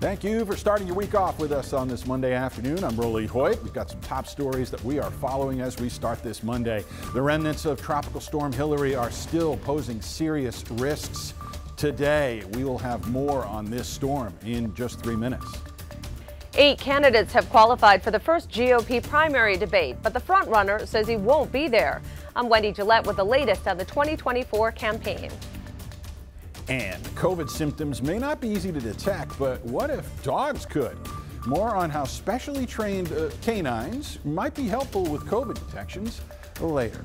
Thank you for starting your week off with us on this Monday afternoon. I'm Hoyt. We've got some top stories that we are following as we start this Monday. The remnants of Tropical Storm Hilary are still posing serious risks today. We will have more on this storm in just 3 minutes. 8 candidates have qualified for the first GOP primary debate, but the frontrunner says he won't be there. I'm Wendy Gillette with the latest on the 2024 campaign. And COVID symptoms may not be easy to detect, but what if dogs could? More on how specially trained canines might be helpful with COVID detections later.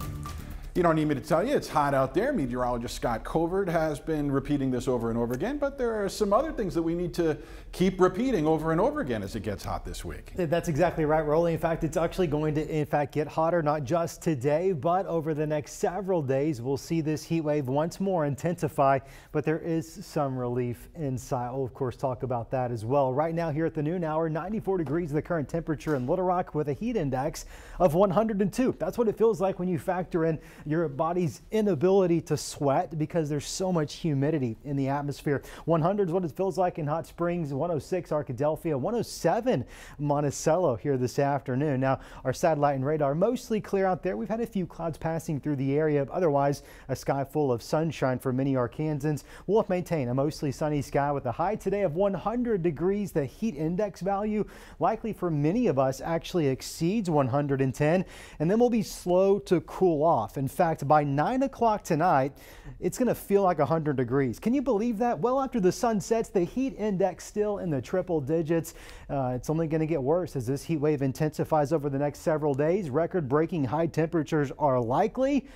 You don't need me to tell you, it's hot out there. Meteorologist Scott Covert has been repeating this over and over again, but there are some other things that we need to keep repeating over and over again as it gets hot this week. That's exactly right, Rolly. In fact, it's actually going to, get hotter, not just today, but over the next several days. We'll see this heat wave once more intensify, but there is some relief in sight. We'll, of course, talk about that as well. Right now here at the noon hour, 94 degrees the current temperature in Little Rock with a heat index of 102. That's what it feels like when you factor in your body's inability to sweat because there's so much humidity in the atmosphere. 100 is what it feels like in Hot Springs, 106 Arkadelphia, 107 Monticello here this afternoon. Now, our satellite and radar mostly clear out there. We've had a few clouds passing through the area. Otherwise, a sky full of sunshine for many Arkansans. We'll maintain a mostly sunny sky with a high today of 100 degrees. The heat index value likely for many of us actually exceeds 110, and then we'll be slow to cool off. In fact, by 9 o'clock tonight, it's going to feel like 100 degrees. Can you believe that? Well, after the sun sets, the heat index still in the triple digits. It's only going to get worse as this heat wave intensifies over the next several days. Record-breaking high temperatures are likely.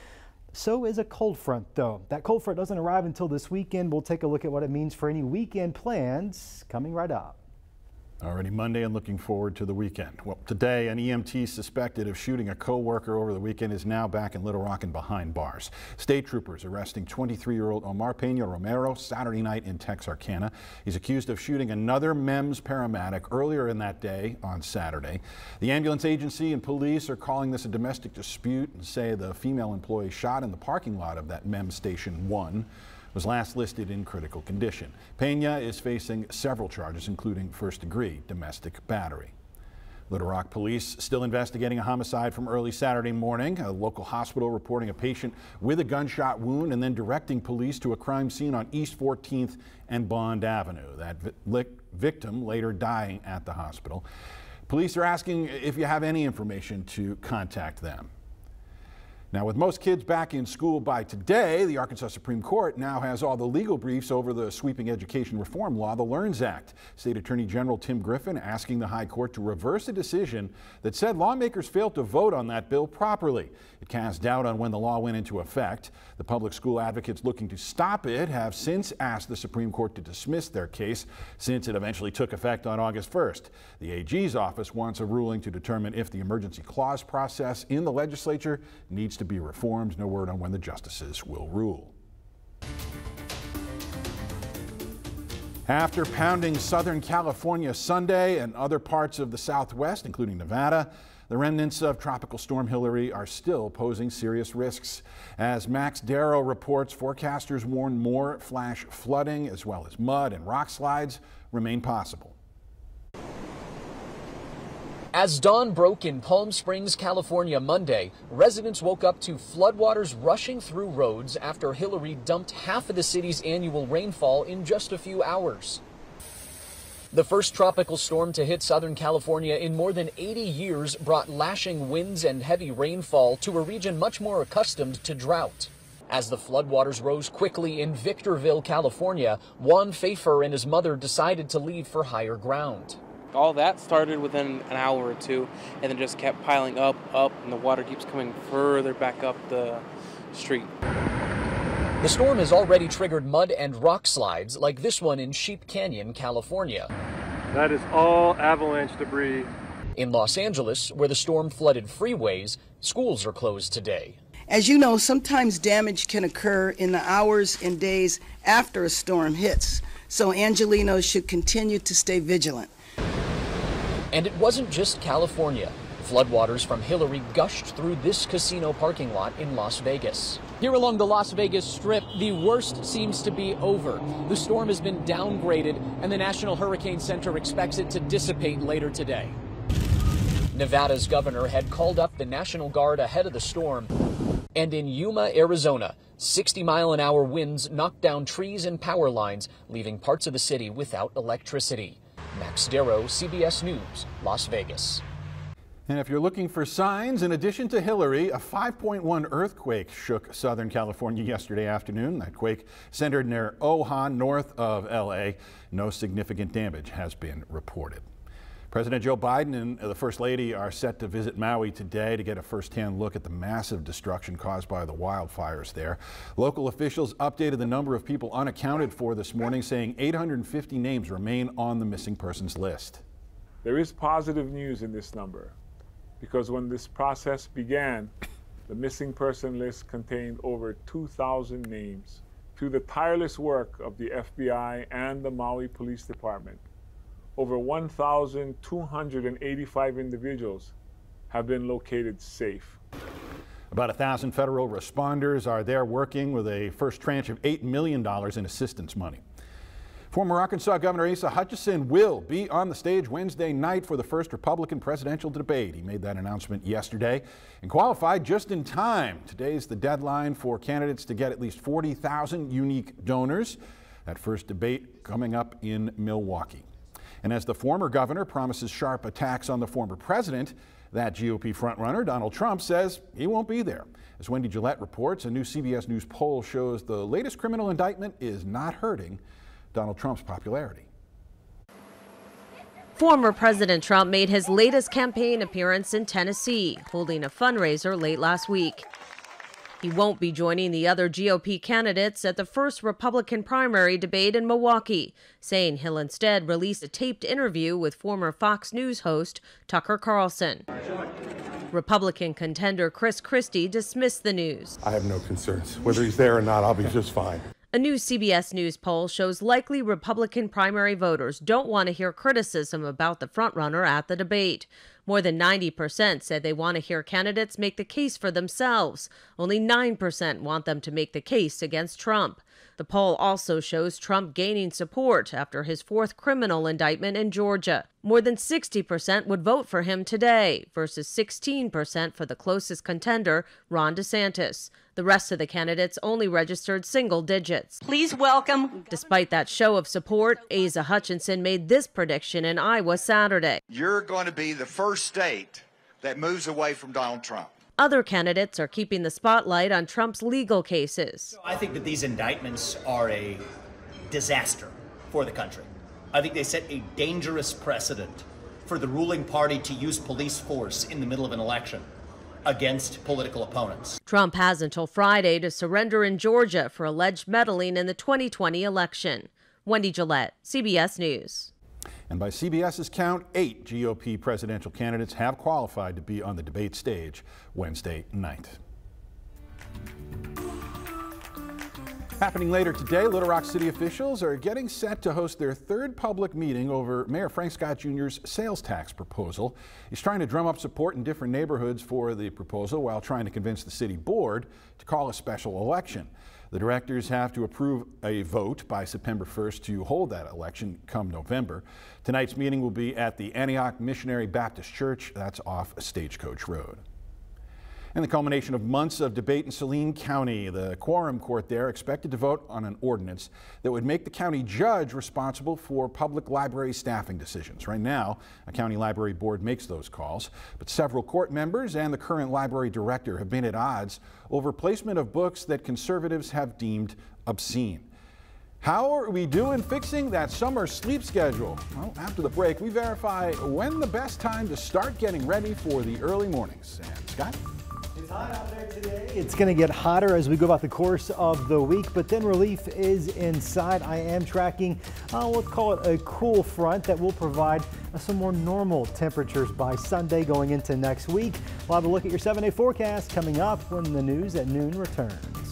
So is a cold front, though. That cold front doesn't arrive until this weekend. We'll take a look at what it means for any weekend plans coming right up. Already Monday and looking forward to the weekend. Well, today an EMT suspected of shooting a co-worker over the weekend is now back in Little Rock and behind bars. State troopers arresting 23-year-old Omar Pena Romero Saturday night in Texarkana. He's accused of shooting another MEMS paramedic earlier in that day on Saturday. The ambulance agency and police are calling this a domestic dispute and say the female employee shot in the parking lot of that MEMS Station 1 was last listed in critical condition. Pena is facing several charges, including first-degree domestic battery. Little Rock police still investigating a homicide from early Saturday morning. A local hospital reporting a patient with a gunshot wound and then directing police to a crime scene on East 14th and Bond Avenue. That victim later dying at the hospital. Police are asking if you have any information to contact them. Now, with most kids back in school by today, the Arkansas Supreme Court now has all the legal briefs over the sweeping education reform law, the LEARNS Act. State Attorney General Tim Griffin asking the High Court to reverse a decision that said lawmakers failed to vote on that bill properly. It cast doubt on when the law went into effect. The public school advocates looking to stop it have since asked the Supreme Court to dismiss their case since it eventually took effect on August 1st. The AG's office wants a ruling to determine if the emergency clause process in the legislature needs to be reformed. No word on when the justices will rule. After pounding Southern California Sunday and other parts of the Southwest, including Nevada, the remnants of Tropical Storm Hilary are still posing serious risks. As Max Darrow reports, forecasters warn more flash flooding as well as mud and rock slides remain possible. As dawn broke in Palm Springs, California Monday, residents woke up to floodwaters rushing through roads after Hilary dumped half of the city's annual rainfall in just a few hours. The first tropical storm to hit Southern California in more than 80 years brought lashing winds and heavy rainfall to a region much more accustomed to drought. As the floodwaters rose quickly in Victorville, California, Juan Pfeiffer and his mother decided to leave for higher ground. All that started within an hour or two and then just kept piling up, and the water keeps coming further back up the street. The storm has already triggered mud and rock slides like this one in Sheep Canyon, California. That is all avalanche debris. In Los Angeles, where the storm flooded freeways, schools are closed today. As you know, sometimes damage can occur in the hours and days after a storm hits, so Angelenos should continue to stay vigilant. And it wasn't just California. Floodwaters from Hilary gushed through this casino parking lot in Las Vegas. Here along the Las Vegas Strip, the worst seems to be over. The storm has been downgraded, and the National Hurricane Center expects it to dissipate later today. Nevada's governor had called up the National Guard ahead of the storm. And in Yuma, Arizona, 60-mile-an-hour winds knocked down trees and power lines, leaving parts of the city without electricity. Max Darrow, CBS News, Las Vegas. And if you're looking for signs, in addition to Hillary, a 5.1 earthquake shook Southern California yesterday afternoon. That quake centered near Ojai, north of L.A. No significant damage has been reported. President Joe Biden and the First Lady are set to visit Maui today to get a first-hand look at the massive destruction caused by the wildfires there. Local officials updated the number of people unaccounted for this morning, saying 850 names remain on the missing persons list. There is positive news in this number, because when this process began, the missing person list contained over 2,000 names. Through the tireless work of the FBI and the Maui Police Department, over 1,285 individuals have been located safe. About 1,000 federal responders are there working with a first tranche of $8 million in assistance money. Former Arkansas Governor Asa Hutchinson will be on the stage Wednesday night for the first Republican presidential debate. He made that announcement yesterday and qualified just in time. Today's the deadline for candidates to get at least 40,000 unique donors. That first debate coming up in Milwaukee. And as the former governor promises sharp attacks on the former president, that GOP frontrunner, Donald Trump, says he won't be there. As Wendy Gillette reports, a new CBS News poll shows the latest criminal indictment is not hurting Donald Trump's popularity. Former President Trump made his latest campaign appearance in Tennessee, holding a fundraiser late last week. He won't be joining the other GOP candidates at the first Republican primary debate in Milwaukee, saying he'll instead release a taped interview with former Fox News host Tucker Carlson. Republican contender Chris Christie dismissed the news. I have no concerns. Whether he's there or not, I'll be just fine. A new CBS News poll shows likely Republican primary voters don't want to hear criticism about the frontrunner at the debate. More than 90% said they want to hear candidates make the case for themselves. Only 9% want them to make the case against Trump. The poll also shows Trump gaining support after his fourth criminal indictment in Georgia. More than 60% would vote for him today versus 16% for the closest contender, Ron DeSantis. The rest of the candidates only registered single digits. Please welcome. Despite that show of support, Asa Hutchinson made this prediction in Iowa Saturday. You're going to be the first state that moves away from Donald Trump. Other candidates are keeping the spotlight on Trump's legal cases. I think that these indictments are a disaster for the country. I think they set a dangerous precedent for the ruling party to use police force in the middle of an election against political opponents. Trump has until Friday to surrender in Georgia for alleged meddling in the 2020 election. Wendy Gillette, CBS News. And by CBS's count, 8 GOP presidential candidates have qualified to be on the debate stage Wednesday night. Happening later today, Little Rock City officials are getting set to host their third public meeting over Mayor Frank Scott Jr.'s sales tax proposal. He's trying to drum up support in different neighborhoods for the proposal while trying to convince the city board to call a special election. The directors have to approve a vote by September 1st to hold that election come November. Tonight's meeting will be at the Antioch Missionary Baptist Church. That's off Stagecoach Road. And the culmination of months of debate in Saline County, the quorum court there expected to vote on an ordinance that would make the county judge responsible for public library staffing decisions. Right now, a county library board makes those calls, but several court members and the current library director have been at odds over placement of books that conservatives have deemed obscene. How are we doing fixing that summer sleep schedule? Well, after the break, we verify when the best time to start getting ready for the early mornings. And Scott? It's hot out there today. It's going to get hotter as we go about the course of the week, but then relief is inside. I am tracking, we'll call it a cool front that will provide some more normal temperatures by Sunday going into next week. We'll have a look at your 7-day forecast coming up when the news at noon returns.